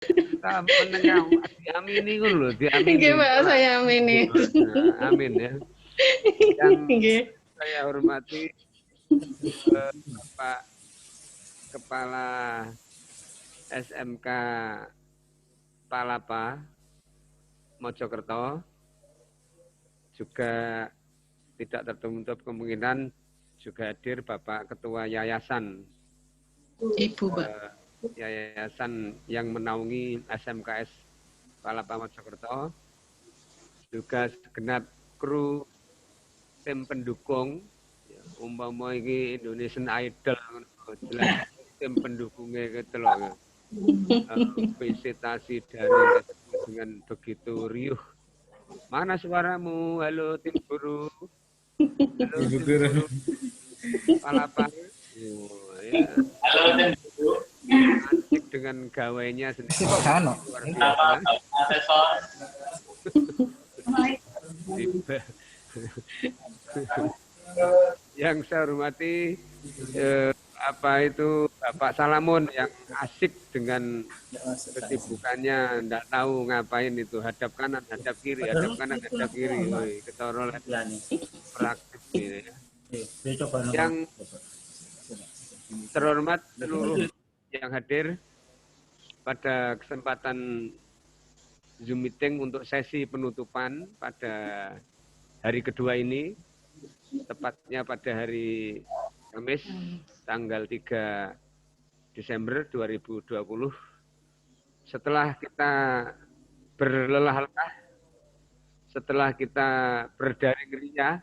Kita menengah diamini ngono lho, Nggih, diamini. Pak, saya amini. Amin ya. Yang Nggih. saya hormati Bapak Kepala SMK Palapa Mojokerto, juga tidak tertutup kemungkinan juga hadir Bapak Ketua Yayasan Ibu, Pak. Yayasan yang menaungi SMKS Palapa Mojokerto, juga segenap kru tim pendukung, umpama iki Indonesian Idol, jelas tim pendukungnya gitu loh. Visitasi daring dengan begitu riuh. Mana suaramu? Halo tim guru. Halo tim guru. Palapa. Oh, ya. Halo tim guru. Asik dengan gawainya sendiri. Luar Apa biasa. asesor? Yang saya hormati apa itu Bapak Salamun yang asik dengan kesibukannya, enggak tahu ngapain itu, hadap kanan, hadap kiri, hadap kanan, hadap kiri, woi, ketorolan praktis ini. Yang terhormat seluruh yang hadir pada kesempatan Zoom meeting untuk sesi penutupan pada hari kedua ini, tepatnya pada hari Kamis tanggal 3 Desember 2020. Setelah kita berlelah-lelah, setelah kita berdaring ria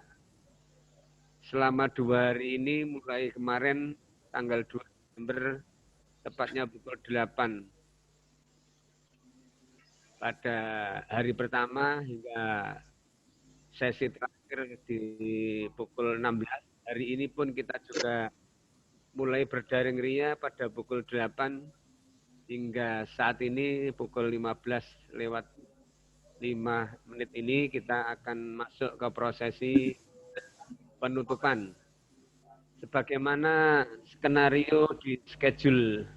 selama 2 hari ini, mulai kemarin tanggal 2 Desember, tepatnya pukul 8 pada hari pertama hingga sesi terakhir di pukul 16. Hari ini pun kita juga mulai berdaring ria pada pukul 8 hingga saat ini pukul 15 lewat 5 menit ini kita akan masuk ke prosesi penutupan. Sebagaimana skenario di schedule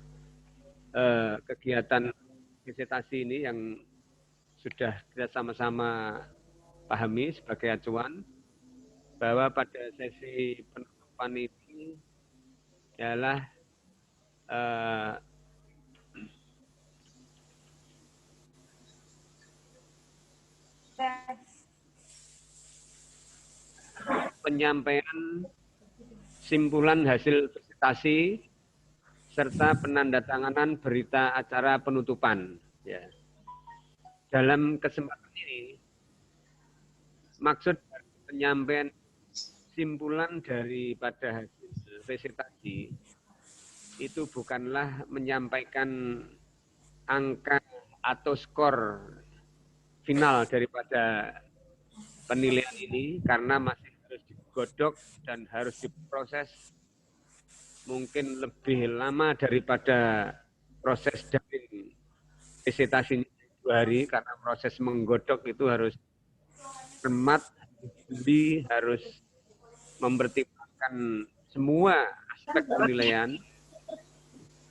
kegiatan visitasi ini yang sudah kita sama-sama pahami sebagai acuan, bahwa pada sesi penutupan ini adalah penyampaian simpulan hasil visitasi serta penandatanganan berita acara penutupan. Ya. Dalam kesempatan ini, maksud penyampaian simpulan daripada hasil visitasi itu bukanlah menyampaikan angka atau skor final daripada penilaian ini, karena masih harus digodok dan harus diproses mungkin lebih lama daripada proses daring visitasi 2 hari, karena proses menggodok itu harus cermat, harus mempertimbangkan semua aspek penilaian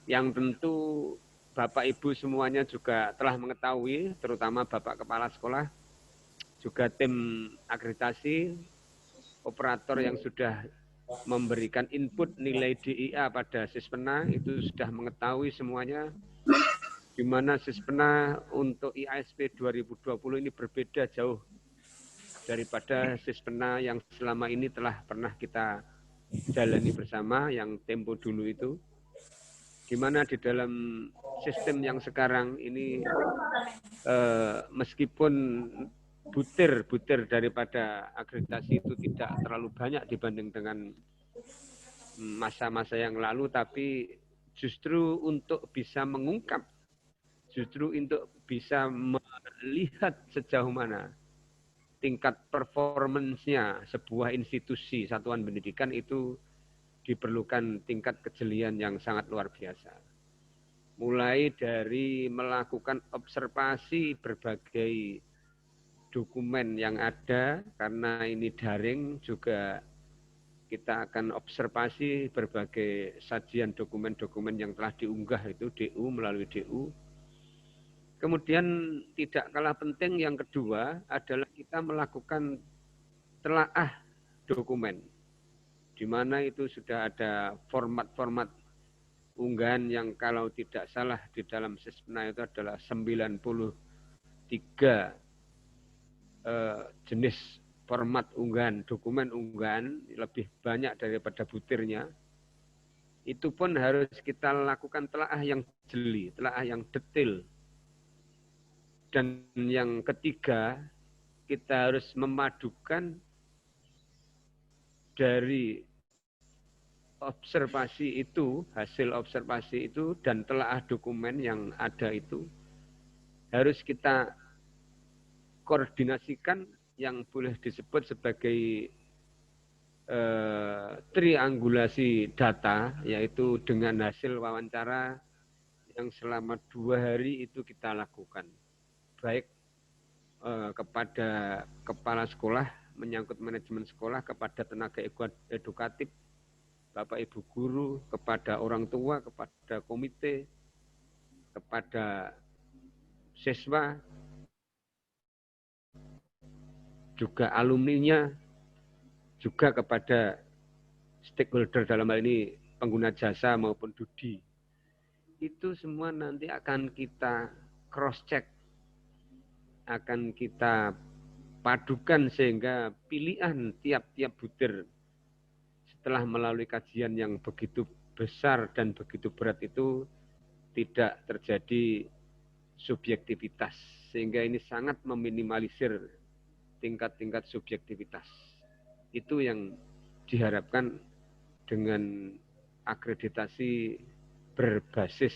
yang tentu Bapak Ibu semuanya juga telah mengetahui, terutama Bapak Kepala Sekolah, juga tim akreditasi, operator yang sudah memberikan input nilai DIA pada Sispena itu sudah mengetahui semuanya, di mana Sispena untuk IASP 2020 ini berbeda jauh daripada Sispena yang selama ini telah pernah kita jalani bersama, yang tempo dulu itu. Di mana di dalam sistem yang sekarang ini meskipun butir-butir daripada akreditasi itu tidak terlalu banyak dibanding dengan masa-masa yang lalu, tapi justru untuk bisa mengungkap, justru untuk bisa melihat sejauh mana tingkat performance-nya sebuah institusi satuan pendidikan itu diperlukan tingkat kejelian yang sangat luar biasa. Mulai dari melakukan observasi berbagai dokumen yang ada, karena ini daring juga kita akan observasi berbagai sajian dokumen-dokumen yang telah diunggah itu DU melalui DU. Kemudian tidak kalah penting yang kedua adalah kita melakukan telaah dokumen, di mana itu sudah ada format-format unggahan yang kalau tidak salah di dalam Sismena itu adalah 93 jenis format unggahan, dokumen unggahan, lebih banyak daripada butirnya. Itu pun harus kita lakukan telaah yang jeli, telaah yang detail. Dan yang ketiga, kita harus memadukan dari observasi itu, hasil observasi itu, dan telaah dokumen yang ada itu, harus kita koordinasikan yang boleh disebut sebagai triangulasi data, yaitu dengan hasil wawancara yang selama 2 hari itu kita lakukan. Baik kepada kepala sekolah, menyangkut manajemen sekolah, kepada tenaga edukatif, Bapak Ibu guru, kepada orang tua, kepada komite, kepada siswa, juga alumninya, juga kepada stakeholder dalam hal ini pengguna jasa maupun DUDI. Itu semua nanti akan kita cross-check, akan kita padukan sehingga pilihan tiap-tiap butir setelah melalui kajian yang begitu besar dan begitu berat itu tidak terjadi subjektivitas, sehingga ini sangat meminimalisir tingkat-tingkat subjektivitas. Itu yang diharapkan dengan akreditasi berbasis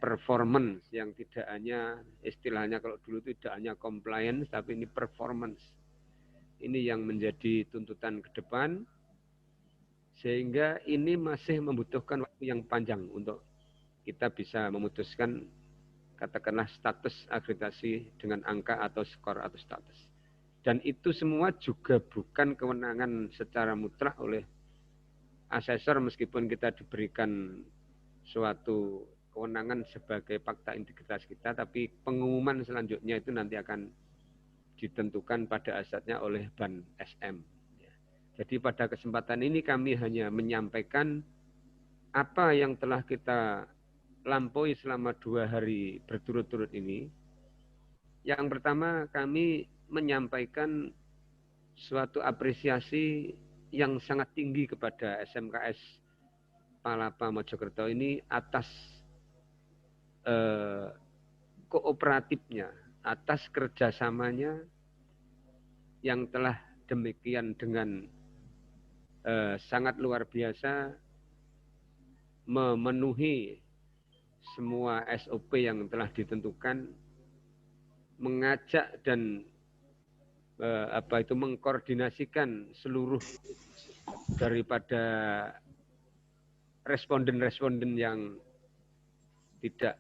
performance yang tidak hanya istilahnya kalau dulu tidak hanya compliance tapi ini performance. Ini yang menjadi tuntutan ke depan sehingga ini masih membutuhkan waktu yang panjang untuk kita bisa memutuskan katakanlah status akreditasi dengan angka atau skor atau status. Dan itu semua juga bukan kewenangan secara mutlak oleh asesor meskipun kita diberikan suatu kewenangan sebagai fakta integritas kita, tapi pengumuman selanjutnya itu nanti akan ditentukan pada asalnya oleh BAN SM. Jadi pada kesempatan ini kami hanya menyampaikan apa yang telah kita lampaui selama 2 hari berturut-turut ini. Yang pertama kami menyampaikan suatu apresiasi yang sangat tinggi kepada SMKS Palapa Mojokerto ini atas kooperatifnya, atas kerjasamanya yang telah demikian dengan sangat luar biasa memenuhi semua SOP yang telah ditentukan, mengajak dan mengkoordinasikan seluruh daripada responden-responden yang tidak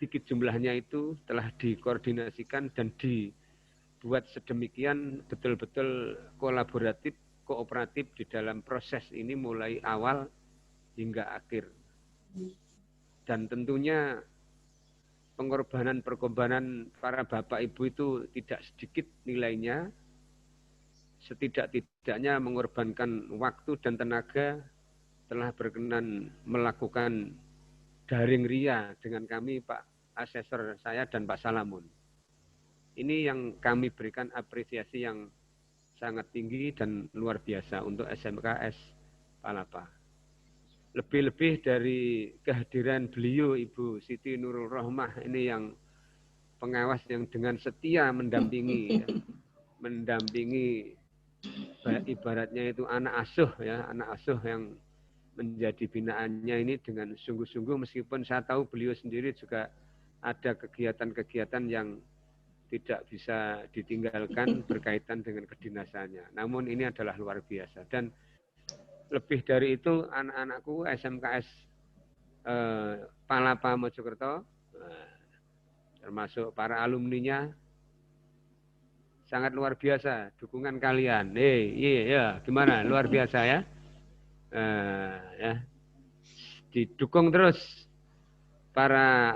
sedikit jumlahnya itu telah dikoordinasikan dan dibuat sedemikian betul-betul kolaboratif, kooperatif di dalam proses ini mulai awal hingga akhir. Dan tentunya pengorbanan para Bapak Ibu itu tidak sedikit nilainya, setidak-tidaknya mengorbankan waktu dan tenaga telah berkenan melakukan daring ria dengan kami, Pak Asesor saya dan Pak Salamun. Ini yang kami berikan apresiasi yang sangat tinggi dan luar biasa untuk SMKS Palapa. Lebih-lebih dari kehadiran beliau Ibu Siti Nurul Rohmah ini yang pengawas yang dengan setia mendampingi, ya, mendampingi ibaratnya itu anak asuh ya, anak asuh yang menjadi binaannya ini dengan sungguh-sungguh meskipun saya tahu beliau sendiri juga ada kegiatan-kegiatan yang tidak bisa ditinggalkan berkaitan dengan kedinasannya. Namun ini adalah luar biasa. Dan lebih dari itu anak-anakku SMKS Palapa Mojokerto, termasuk para alumninya, sangat luar biasa dukungan kalian. Iya, gimana? Luar biasa ya. Ya. Didukung terus para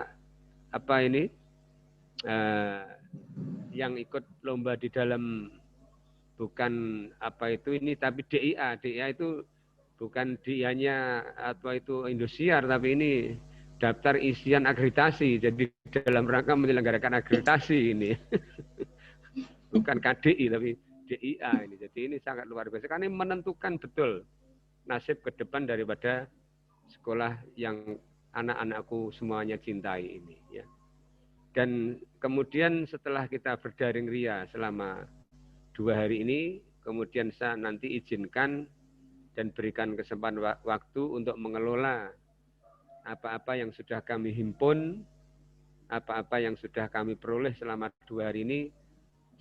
yang ikut lomba di dalam bukan apa itu ini tapi DIA. DIA itu bukan DIA-nya atau itu Indosiar, tapi ini daftar isian akreditasi. Jadi dalam rangka menyelenggarakan akreditasi ini. Bukan KDI tapi DIA ini. Jadi ini sangat luar biasa. Karena ini menentukan betul nasib ke depan daripada sekolah yang anak-anakku semuanya cintai ini. Ya. Dan kemudian setelah kita berdaring ria selama 2 hari ini, kemudian saya nanti izinkan dan berikan kesempatan waktu untuk mengelola apa-apa yang sudah kami himpun, apa-apa yang sudah kami peroleh selama 2 hari ini.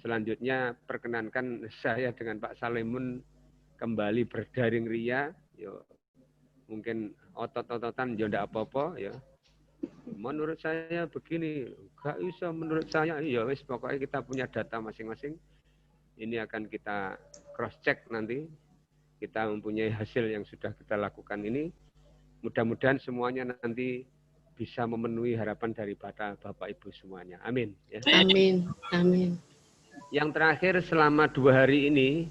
Selanjutnya perkenankan saya dengan Pak Salemun kembali berdaring ria. Yo, mungkin otot-ototan ya ndak apa-apa ya. Menurut saya begini, gak bisa menurut saya. Ya wis pokoknya kita punya data masing-masing. Ini akan kita cross check nanti. Kita mempunyai hasil yang sudah kita lakukan ini. Mudah-mudahan semuanya nanti bisa memenuhi harapan daripada Bapak Ibu semuanya. Amin. Ya. Amin. Amin. Yang terakhir selama 2 hari ini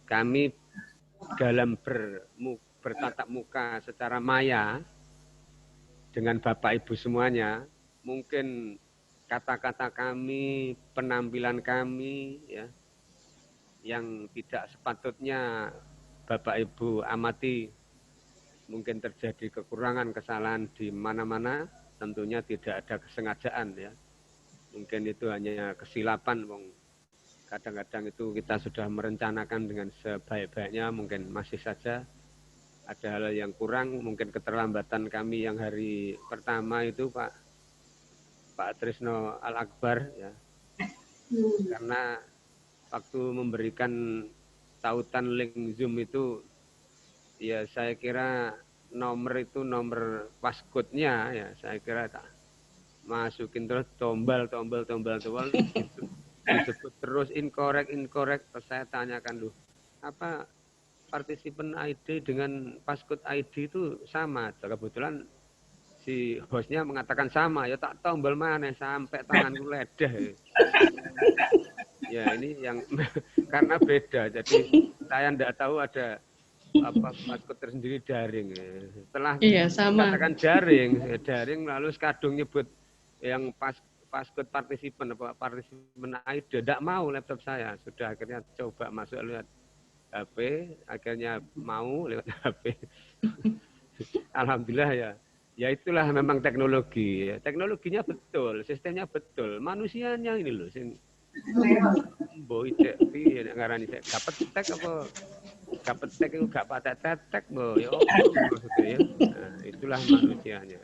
kami dalam bertatap muka secara maya dengan Bapak Ibu semuanya, mungkin kata-kata kami, penampilan kami ya yang tidak sepatutnya Bapak Ibu amati, mungkin terjadi kekurangan, kesalahan di mana-mana, tentunya tidak ada kesengajaan ya. Mungkin itu hanya kesilapan, wong. Kadang-kadang itu kita sudah merencanakan dengan sebaik-baiknya, mungkin masih saja ada hal yang kurang, mungkin keterlambatan kami yang hari pertama itu Pak Trisno Al-Akbar ya. Karena waktu memberikan tautan link Zoom itu ya saya kira nomor passcode-nya ya saya kira tak masukin terus tombol gitu. Disebut terus incorrect. Terus saya tanyakan loh, apa partisipan ID dengan passcode ID itu sama? Kebetulan si hostnya mengatakan sama, ya tak tombol mana sampai tanganku ledah. Ya ini yang karena beda, jadi saya tidak tahu ada apa passcode tersendiri daring. Setelah katakan daring lalu kadung nyebut yang passcode partisipan ID, tidak mau laptop saya. Sudah akhirnya coba masuk lewat HP, akhirnya mau lewat HP. Alhamdulillah ya. Ya itulah memang teknologi. Teknologinya betul, sistemnya betul. Manusianya ini loh sing mbok cek piye nek ngarani cek dapat tek apa dapat tek itu gak patek tetek mbok ya maksudnya ya. Nah, itulah manusianya.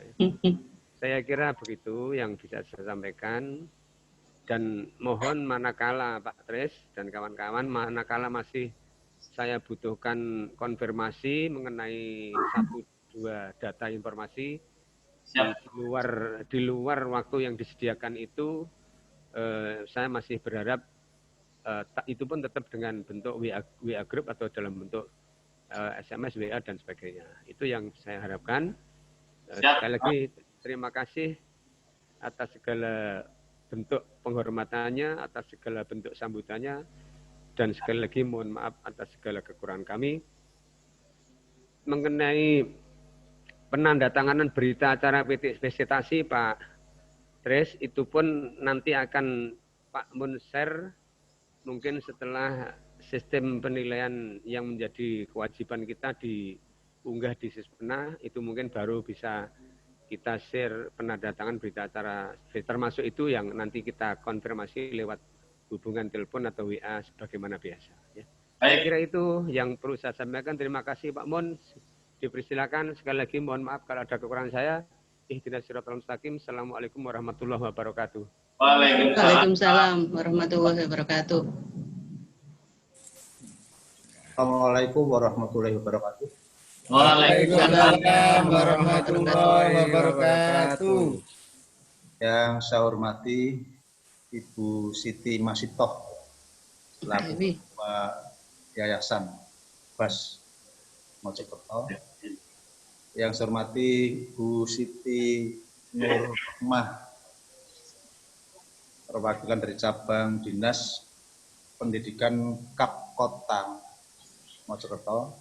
Saya kira begitu yang bisa saya sampaikan, dan mohon manakala Pak Tris dan kawan-kawan, manakala masih saya butuhkan konfirmasi mengenai 1-2 data informasi di luar waktu yang disediakan itu, saya masih berharap itu pun tetap dengan bentuk WA group atau dalam bentuk SMS, WA dan sebagainya. Itu yang saya harapkan. Sekali lagi terima kasih atas segala bentuk penghormatannya, atas segala bentuk sambutannya, dan sekali lagi mohon maaf atas segala kekurangan kami. Mengenai penandatanganan berita acara presentasi Pak Tris, itu pun nanti akan Pak Mun share mungkin setelah sistem penilaian yang menjadi kewajiban kita diunggah di Sispena, itu mungkin baru bisa kita share penandatangan berita acara, termasuk itu yang nanti kita konfirmasi lewat hubungan telepon atau WA sebagaimana biasa. Ya. Saya kira itu yang perlu saya sampaikan. Terima kasih Pak Mun. Dipersilakan sekali lagi, mohon maaf kalau ada kekurangan saya. Ihdinas siratal mustaqim. Assalamualaikum warahmatullahi wabarakatuh. Waalaikumsalam warahmatullahi wabarakatuh. Assalamualaikum warahmatullahi wabarakatuh. Waalaikumsalam warahmatullahi wabarakatuh. Yang saya hormati Ibu Siti Masitoh, selaku Ketua Yayasan Bas Mojokerto. Yang saya hormati Bu Siti Nurmah, perwakilan dari cabang Dinas Pendidikan KAP Kota Mojokerto.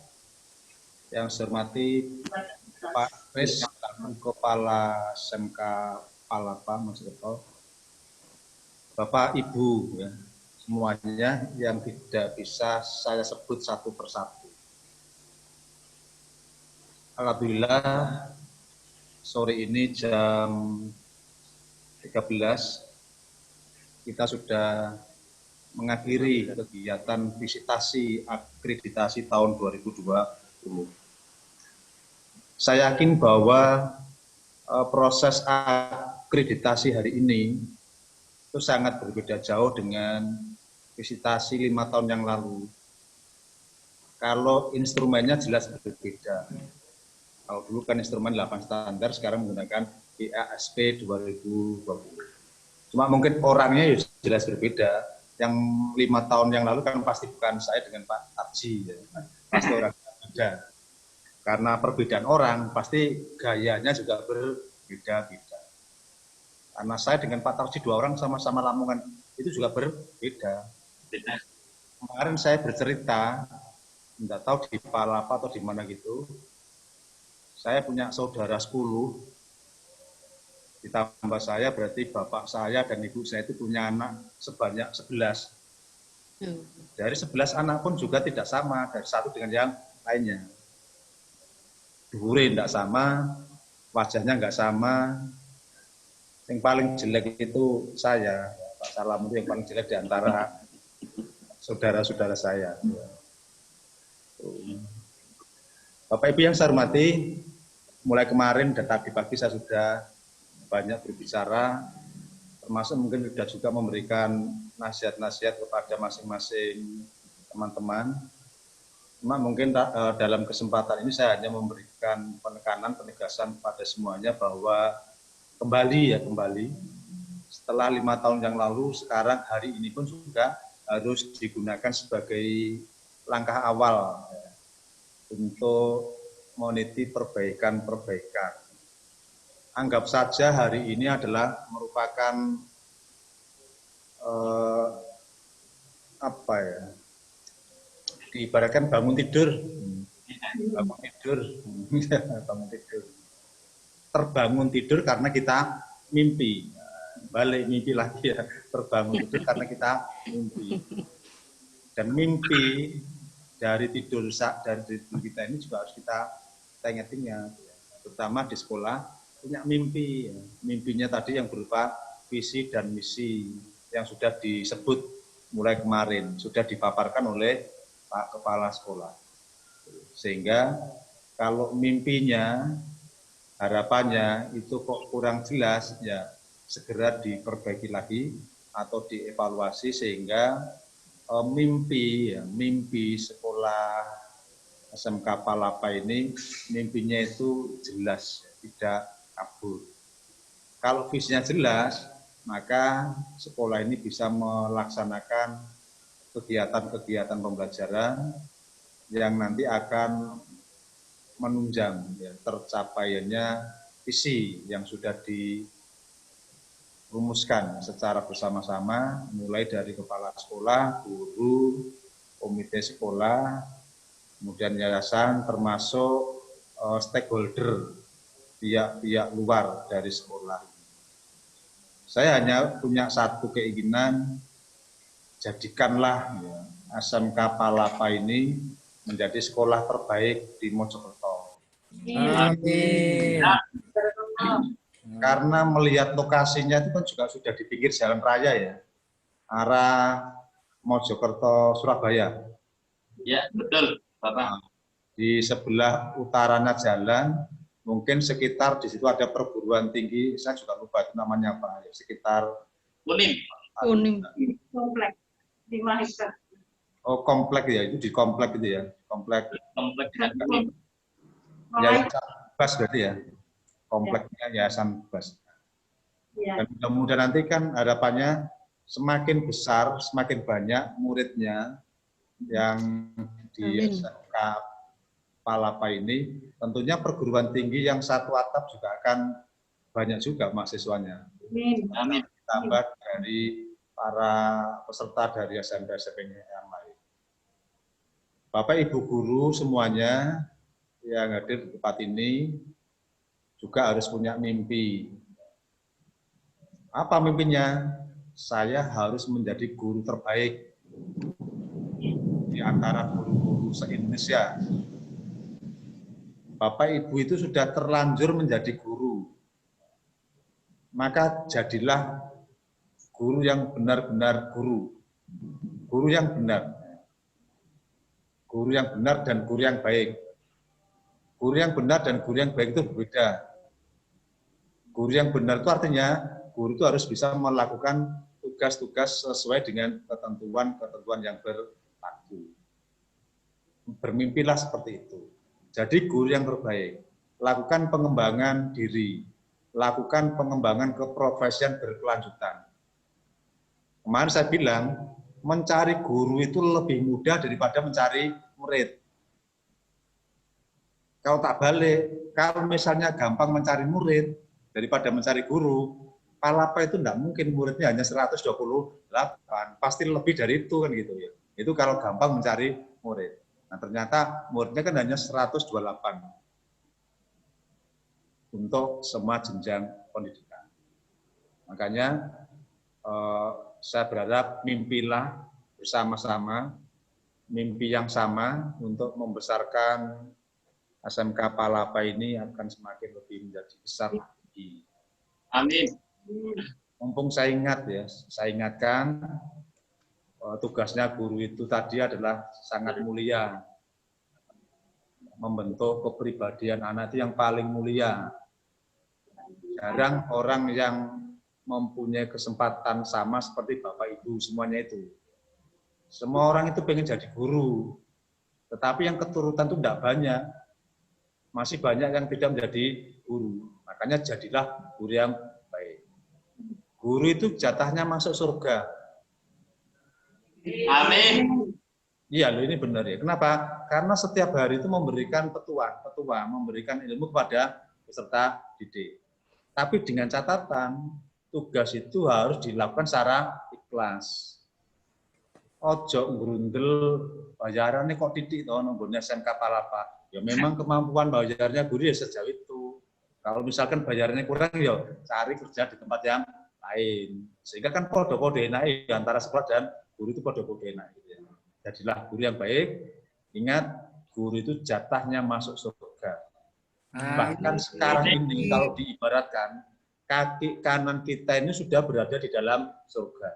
Yang saya hormati Pak Kris, Kepala SMK Palapa Mojokerto, Bapak Ibu, ya, semuanya yang tidak bisa saya sebut satu persatu. Alhamdulillah sore ini jam 13 kita sudah mengakhiri kegiatan visitasi akreditasi tahun 2020. Saya yakin bahwa proses akreditasi hari ini itu sangat berbeda jauh dengan visitasi 5 tahun yang lalu. Kalau instrumennya jelas berbeda. Kalau dulu kan instrumen 8 standar, sekarang menggunakan IASP 2020. Cuma mungkin orangnya ya jelas berbeda. Yang 5 tahun yang lalu kan pasti bukan saya dengan Pak Tarji, ya. Pasti orang berbeda. Karena perbedaan orang, pasti gayanya juga berbeda-beda. Karena saya dengan Pak Tarji 2 orang sama-sama Lamongan, itu juga berbeda. Kemarin saya bercerita, tidak tahu di Palapa atau di mana gitu, saya punya saudara 10, ditambah saya berarti bapak saya dan ibu saya itu punya anak sebanyak 11. Dari 11 anak pun juga tidak sama, dari satu dengan yang lainnya. Dhuwure tidak sama, wajahnya nggak sama. Yang paling jelek itu saya, Pak Salam itu yang paling jelek di antara saudara-saudara saya. Bapak Ibu yang saya hormati, mulai kemarin dan tadi pagi saya sudah banyak berbicara, termasuk mungkin sudah juga memberikan nasihat-nasihat kepada masing-masing teman-teman. Cuma mungkin dalam kesempatan ini saya hanya memberikan penekanan, penegasan pada semuanya bahwa kembali setelah 5 tahun yang lalu, sekarang hari ini pun juga harus digunakan sebagai langkah awal ya, untuk meniti perbaikan-perbaikan. Anggap saja hari ini adalah merupakan diibaratkan bangun tidur, terbangun tidur karena kita mimpi, balik mimpi lagi ya, terbangun tidur karena kita mimpi, dan mimpi dari tidur kita ini juga harus kita ingat-ingat, terutama di sekolah punya mimpi, mimpinya tadi yang berupa visi dan misi yang sudah disebut mulai kemarin, sudah dipaparkan oleh Pak Kepala Sekolah. Sehingga kalau mimpinya, harapannya itu kok kurang jelas, ya segera diperbaiki lagi atau dievaluasi sehingga mimpi sekolah SMK Palapa ini, mimpinya itu jelas, tidak kabur. Kalau visinya jelas, maka sekolah ini bisa melaksanakan kegiatan-kegiatan pembelajaran yang nanti akan menunjang ya, tercapaiannya visi yang sudah dirumuskan secara bersama-sama, mulai dari kepala sekolah, guru, komite sekolah, kemudian yayasan, termasuk stakeholder, pihak-pihak luar dari sekolah. Saya hanya punya satu keinginan, jadikanlah ya, SMK Palapa ini menjadi sekolah terbaik di Mojokerto. Amin. Karena melihat lokasinya itu kan juga sudah di pinggir jalan raya ya, arah Mojokerto Surabaya. Ya, betul, Bapak. Di sebelah utaranya jalan, mungkin sekitar di situ ada perguruan tinggi, saya juga lupa itu namanya apa, ya, sekitar Unim. Komplek 5 hektar. Oh, komplek ya, itu di komplek itu ya, komplek Unim. Yayasan Bas berarti ya, kompleknya Yayasan Bas. Ya. Dan mudah-mudahan nanti kan harapannya semakin besar, semakin banyak muridnya yang di SMK Palapa ini, tentunya perguruan tinggi yang satu atap juga akan banyak juga mahasiswanya. Amin. Amin. ditambah dari para peserta dari SMP-SMP yang lain. Bapak Ibu guru semuanya yang hadir di tempat ini juga harus punya mimpi. Apa mimpinya? Saya harus menjadi guru terbaik di antara guru-guru se-Indonesia. Bapak Ibu itu sudah terlanjur menjadi guru. Maka jadilah guru yang benar-benar guru. Guru yang benar. Guru yang benar dan guru yang baik. Guru yang benar dan guru yang baik itu berbeda. Guru yang benar itu artinya guru itu harus bisa melakukan tugas-tugas sesuai dengan ketentuan-ketentuan yang berlaku. Bermimpilah seperti itu. Jadi guru yang terbaik. Lakukan pengembangan diri. Lakukan pengembangan keprofesian berkelanjutan. Kemarin saya bilang, mencari guru itu lebih mudah daripada mencari murid. Kalau tak balik, kalau misalnya gampang mencari murid daripada mencari guru, Palapa itu tidak mungkin muridnya hanya 128, pasti lebih dari itu kan gitu ya. Itu kalau gampang mencari murid. Nah ternyata muridnya kan hanya 128 untuk semua jenjang pendidikan. Makanya saya berharap mimpilah bersama-sama, mimpi yang sama untuk membesarkan SMK Palapa ini akan semakin lebih menjadi besar lagi. Amin. Mumpung saya ingat ya, saya ingatkan tugasnya guru itu tadi adalah sangat mulia. Membentuk kepribadian anak itu yang paling mulia. Jarang orang yang mempunyai kesempatan sama seperti Bapak Ibu semuanya itu. Semua orang itu pengen jadi guru, tetapi yang keturutan itu tidak banyak. Masih banyak yang tidak menjadi guru. Makanya jadilah guru yang baik. Guru itu jatahnya masuk surga. Amin. Iya loh, ini benar ya. Kenapa? Karena setiap hari itu memberikan petua, memberikan ilmu kepada peserta didik. Tapi dengan catatan, tugas itu harus dilakukan secara ikhlas. Ojo ngrundel bayarannya kok titik toh nombornya SMK Palapa. Ya memang kemampuan bayarnya guru ya sejauh itu. Kalau misalkan bayarannya kurang ya cari kerja di tempat yang lain. Sehingga kan kode-kode enak antara sekolah dan guru itu kode-kode enak. Jadilah guru yang baik. Ingat, guru itu jatahnya masuk surga. Bahkan sekarang ini kalau diibaratkan, kaki kanan kita ini sudah berada di dalam surga.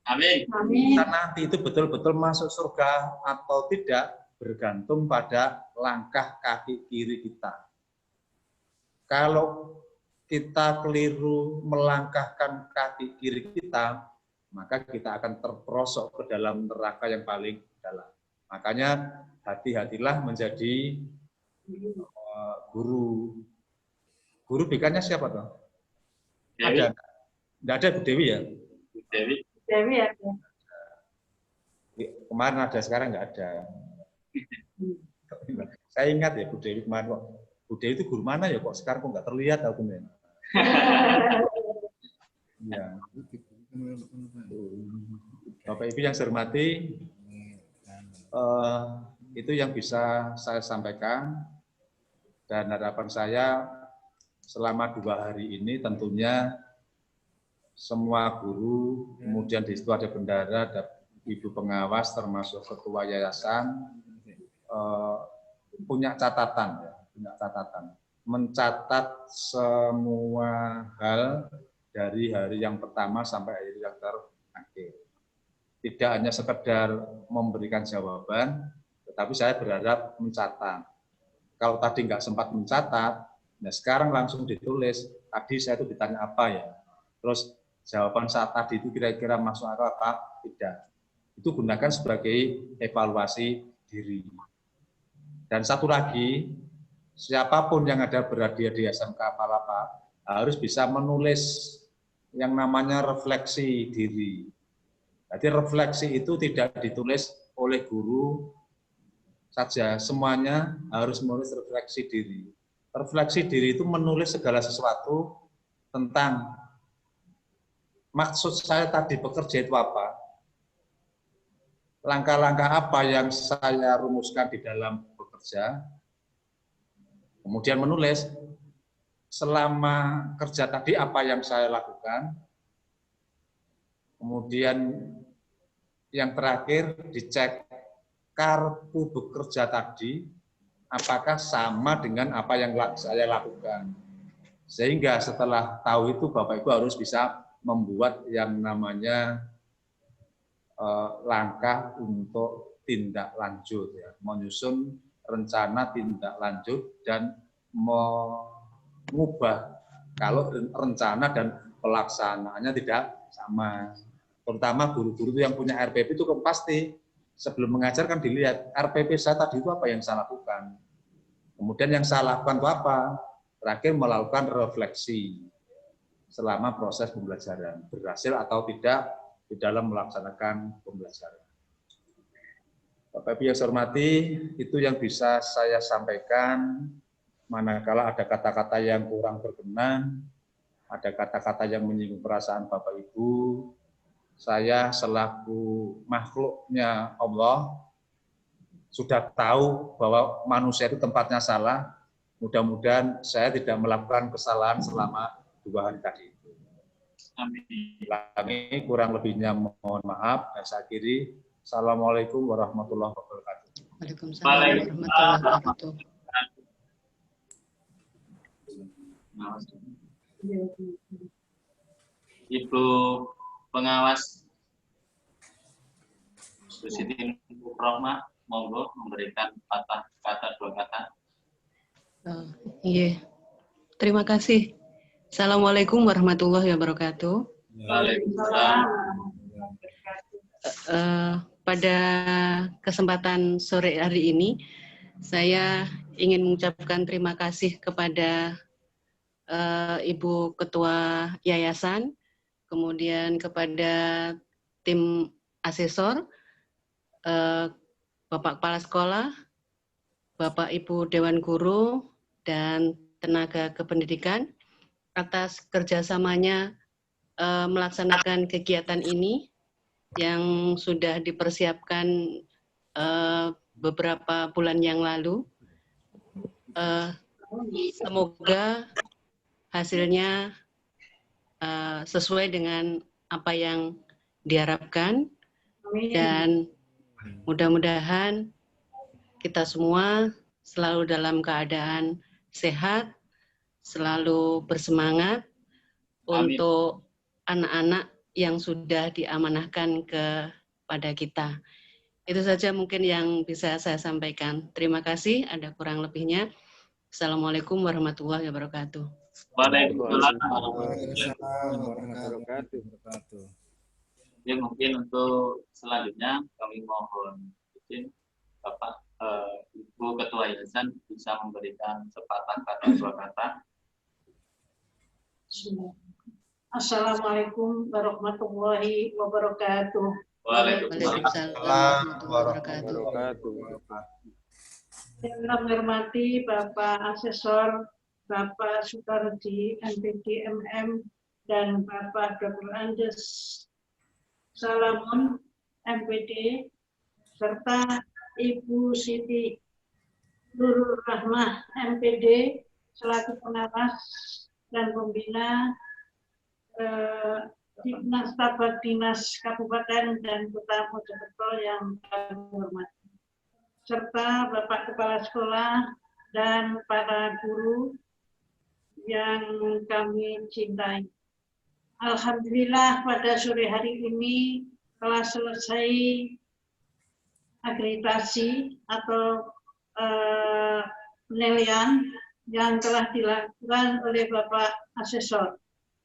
Amin. Kita nanti itu betul-betul masuk surga atau tidak bergantung pada langkah kaki kiri kita. Kalau kita keliru melangkahkan kaki kiri kita, maka kita akan terperosok ke dalam neraka yang paling dalam. Makanya hati-hatilah menjadi guru. Guru BK-nya siapa toh? Dewi. Ada? Tidak ada Bu Dewi ya? Dewi. Dewi ya. Kemarin ada, sekarang nggak ada. Saya ingat ya Bu Dewi kemarin kok. Bu Dewi itu guru mana ya kok sekarang kok nggak terlihat aku nih. Ya. Bapak Ibu yang saya hormati, itu yang bisa saya sampaikan, dan harapan saya selama 2 hari ini tentunya semua guru, kemudian di situ ada bendara, ada ibu pengawas termasuk ketua yayasan, punya catatan, mencatat semua hal dari hari yang pertama sampai hari yang terakhir. Tidak hanya sekedar memberikan jawaban, tetapi saya berharap mencatat. Kalau tadi nggak sempat mencatat, nah sekarang langsung ditulis. Tadi saya itu ditanya apa ya, terus jawaban saat tadi itu kira-kira masuk akal apa tidak. Itu gunakan sebagai evaluasi diri. Dan satu lagi, siapapun yang ada berada di SMK Palapa harus bisa menulis yang namanya refleksi diri. Jadi refleksi itu tidak ditulis oleh guru saja, semuanya harus menulis refleksi diri. Refleksi diri itu menulis segala sesuatu tentang maksud saya tadi bekerja itu apa? Langkah-langkah apa yang saya rumuskan di dalam bekerja? Kemudian menulis, selama kerja tadi apa yang saya lakukan? Kemudian yang terakhir dicek kartu bekerja tadi, apakah sama dengan apa yang saya lakukan. Sehingga setelah tahu itu Bapak Ibu harus bisa membuat yang namanya langkah untuk tindak lanjut, ya, menyusun rencana tindak lanjut dan mengubah kalau rencana dan pelaksanaannya tidak sama. Terutama guru-guru yang punya RPP itu kan pasti sebelum mengajar kan dilihat RPP saya tadi itu apa yang saya lakukan. Kemudian yang saya lakukan itu apa? Terakhir melakukan refleksi selama proses pembelajaran, berhasil atau tidak di dalam melaksanakan pembelajaran. Bapak Ibu yang saya hormati, itu yang bisa saya sampaikan. Manakala ada kata-kata yang kurang berkenan, ada kata-kata yang menyinggung perasaan Bapak Ibu, saya selaku makhluknya Allah sudah tahu bahwa manusia itu tempatnya salah. Mudah-mudahan saya tidak melakukan kesalahan selama 2 hari tadi. Amin. Kurang lebihnya mohon maaf. Dan saya akhiri. Assalamualaikum warahmatullahi wabarakatuh. Waalaikumsalam warahmatullahi wabarakatuh. Ibu pengawas Bu Siti Rohmah, monggo memberikan patah kata 2 kata. Iya. Terima kasih. Assalamualaikum warahmatullahi wabarakatuh. Waalaikumsalam. Pada kesempatan sore hari ini, saya ingin mengucapkan terima kasih kepada Ibu Ketua Yayasan, kemudian kepada tim asesor, Bapak Kepala Sekolah, Bapak Ibu Dewan Guru, dan tenaga kependidikan atas kerjasamanya melaksanakan kegiatan ini yang sudah dipersiapkan beberapa bulan yang lalu. Semoga hasilnya sesuai dengan apa yang diharapkan dan mudah-mudahan kita semua selalu dalam keadaan sehat, selalu bersemangat. Amin. Untuk anak-anak yang sudah diamanahkan kepada kita. Itu saja mungkin yang bisa saya sampaikan. Terima kasih, ada kurang lebihnya. Assalamualaikum warahmatullahi wabarakatuh. Waalaikumsalam warahmatullahi wabarakatuh. Ya, mungkin untuk selanjutnya kami mohon izin Bapak Ibu Ketua Yayasan bisa memberikan sepatah kata 2 kata. Assalamualaikum warahmatullahi wabarakatuh. Waalaikumsalam warahmatullahi wabarakatuh. Yang kami hormati Bapak Asesor, Bapak Sukardi, MPD MM, dan Bapak Dr. Andes Salamun, MPD, serta Ibu Siti Nurul Rahmah, MPD, selaku pengawas dan pembina Staf Dinas Kabupaten dan Kota Mojokerto yang kami hormati, serta Bapak Kepala Sekolah dan para guru yang kami cintai. Alhamdulillah pada sore hari ini telah selesai akreditasi atau penilaian yang telah dilakukan oleh Bapak Asesor.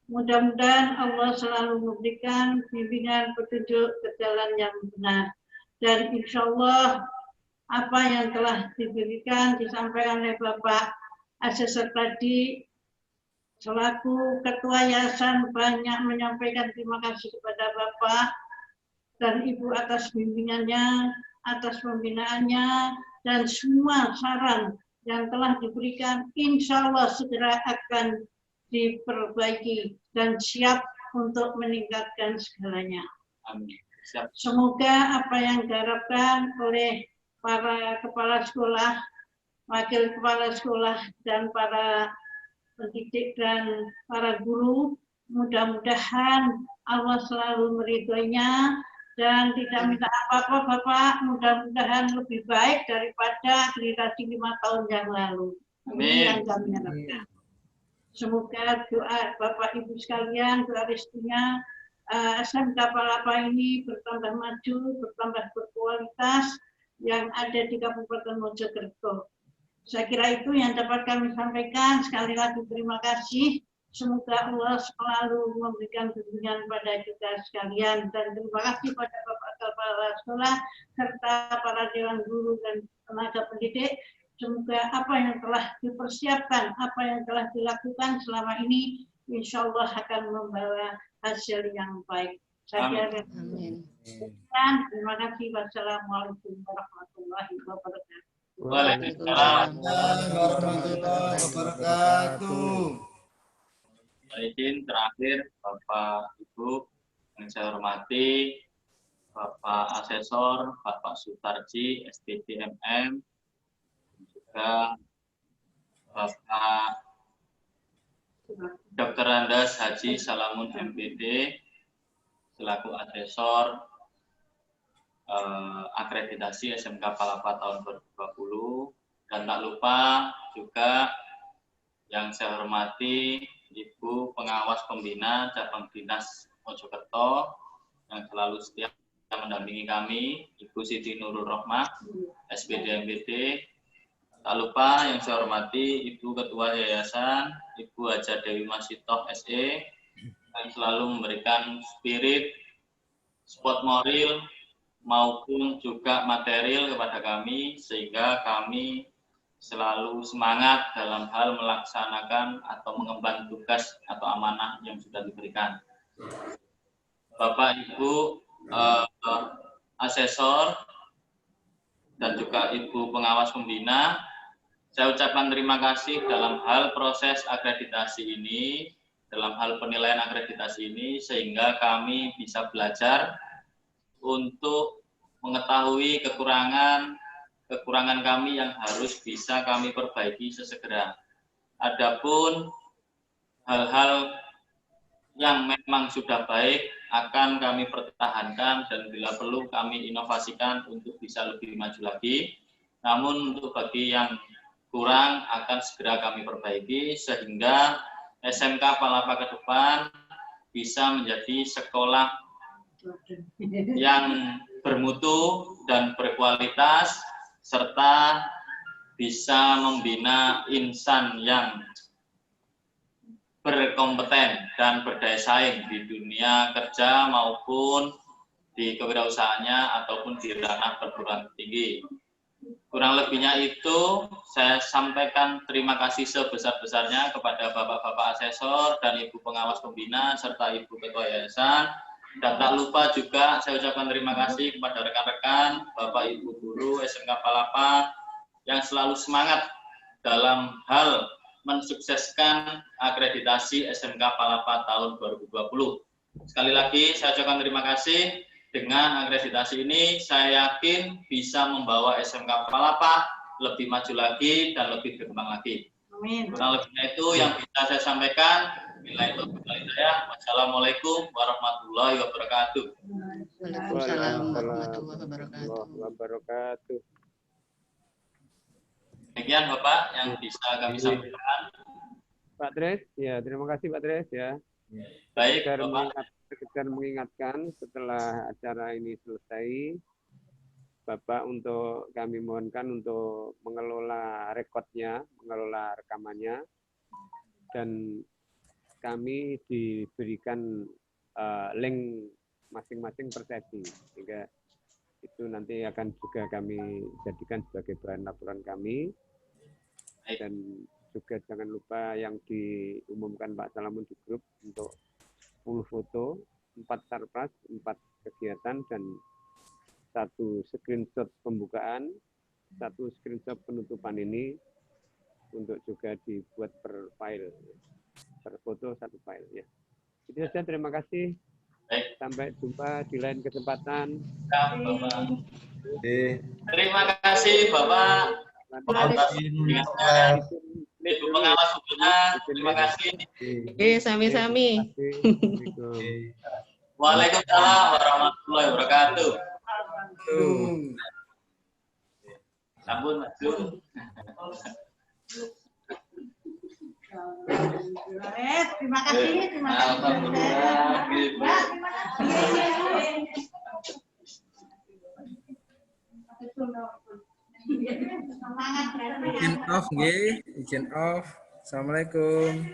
Mudah-mudahan Allah selalu memberikan bimbingan petunjuk ke jalan yang benar. Dan insya Allah apa yang telah diberikan disampaikan oleh Bapak Asesor tadi, selaku Ketua Yayasan banyak menyampaikan terima kasih kepada Bapak dan Ibu atas bimbingannya, atas pembinaannya, dan semua saran yang telah diberikan insya Allah segera akan diperbaiki dan siap untuk meningkatkan segalanya. Amin. Siap. Semoga apa yang diharapkan oleh para kepala sekolah, wakil kepala sekolah, dan para pendidik dan para guru, mudah-mudahan Allah selalu meridhoinya dan tidak minta apa-apa Bapak, mudah-mudahan lebih baik daripada generasi 5 tahun yang lalu. Ini yang kami harapkan. Semoga doa Bapak Ibu sekalian, doa restunya SMK Palapa ini bertambah maju, bertambah berkualitas yang ada di Kabupaten Mojokerto. Saya kira itu yang dapat kami sampaikan. Sekali lagi terima kasih. Semoga Allah selalu memberikan bimbingan pada kita sekalian. Dan terima kasih pada Bapak Kepala Sekolah serta para Dewan Guru dan tenaga pendidik. Semoga apa yang telah dipersiapkan, apa yang telah dilakukan selama ini, insya Allah akan membawa hasil yang baik. Saya kira terima kasih. Wassalamualaikum warahmatullahi wabarakatuh. Waalaikumsalam warahmatullahi wabarakatuh. Izin terakhir Bapak Ibu yang saya hormati, Bapak Asesor, Bapak Sutarji, SPDMM, juga Bapak Dr. Andas Haji Salamun MPD selaku asesor akreditasi SMK Palapa tahun 2020, dan tak lupa juga yang saya hormati Ibu Pengawas Pembina Cabang Dinas Mojokerto yang selalu setia mendampingi kami, Ibu Siti Nurul Rohmah, SPD MPD. Tak lupa yang saya hormati Ibu Ketua Yayasan, Ibu Haja Dewi Masitoh SE, yang selalu memberikan spirit, support moral, maupun juga material kepada kami, sehingga kami selalu semangat dalam hal melaksanakan atau mengemban tugas atau amanah yang sudah diberikan. Bapak Ibu asesor dan juga Ibu Pengawas Pembina, saya ucapkan terima kasih dalam hal proses akreditasi ini, dalam hal penilaian akreditasi ini, sehingga kami bisa belajar untuk mengetahui kekurangan kami yang harus bisa kami perbaiki sesegera. Adapun hal-hal yang memang sudah baik akan kami pertahankan dan bila perlu kami inovasikan untuk bisa lebih maju lagi. Namun untuk bagi yang kurang akan segera kami perbaiki sehingga SMK Palapa ke depan bisa menjadi sekolah yang bermutu dan berkualitas, serta bisa membina insan yang berkompeten dan berdaya saing di dunia kerja maupun di kewirausahaannya ataupun di ranah perguruan tinggi. Kurang lebihnya itu saya sampaikan terima kasih sebesar-besarnya kepada Bapak-Bapak asesor dan Ibu Pengawas Pembina serta Ibu Ketua Yayasan. Dan tak lupa juga saya ucapkan terima kasih kepada rekan-rekan, Bapak Ibu Guru SMK Palapa yang selalu semangat dalam hal mensukseskan akreditasi SMK Palapa tahun 2020. Sekali lagi saya ucapkan terima kasih. Dengan akreditasi ini saya yakin bisa membawa SMK Palapa lebih maju lagi dan lebih berkembang lagi. Amin. Kurang lebihnya itu yang bisa saya sampaikan. Wassalamualaikum warahmatullahi wabarakatuh. Waalaikumsalam warahmatullahi wabarakatuh. Demikian Bapak yang bisa kami sampaikan. Pak Dres, ya terima kasih Pak Dres ya. Baik Bapak. Sekedar mengingatkan setelah acara ini selesai, Bapak untuk kami mohonkan untuk mengelola rekodnya, mengelola rekamannya, dan kami diberikan link masing-masing per sesi, sehingga itu nanti akan juga kami jadikan sebagai bahan laporan kami. Dan juga jangan lupa yang diumumkan Pak Salamun di grup untuk 10 foto, 4 sarpras, 4 kegiatan, dan 1 screenshot pembukaan, 1 screenshot penutupan ini untuk juga dibuat per file, per foto 1 file ya. Itu saja, terima kasih. Baik. Sampai jumpa di lain kesempatan. Ya, Bapak. Oke. Terima kasih Bapak atas bimbingannya. Ibu pengawas pembina, terima kasih. Sami-sami. Waalaikumsalam warahmatullahi wabarakatuh. Sampun maju. Terima kasih. Alhamdulillah. Semangat. Izin off nggih, izin off. Assalamualaikum.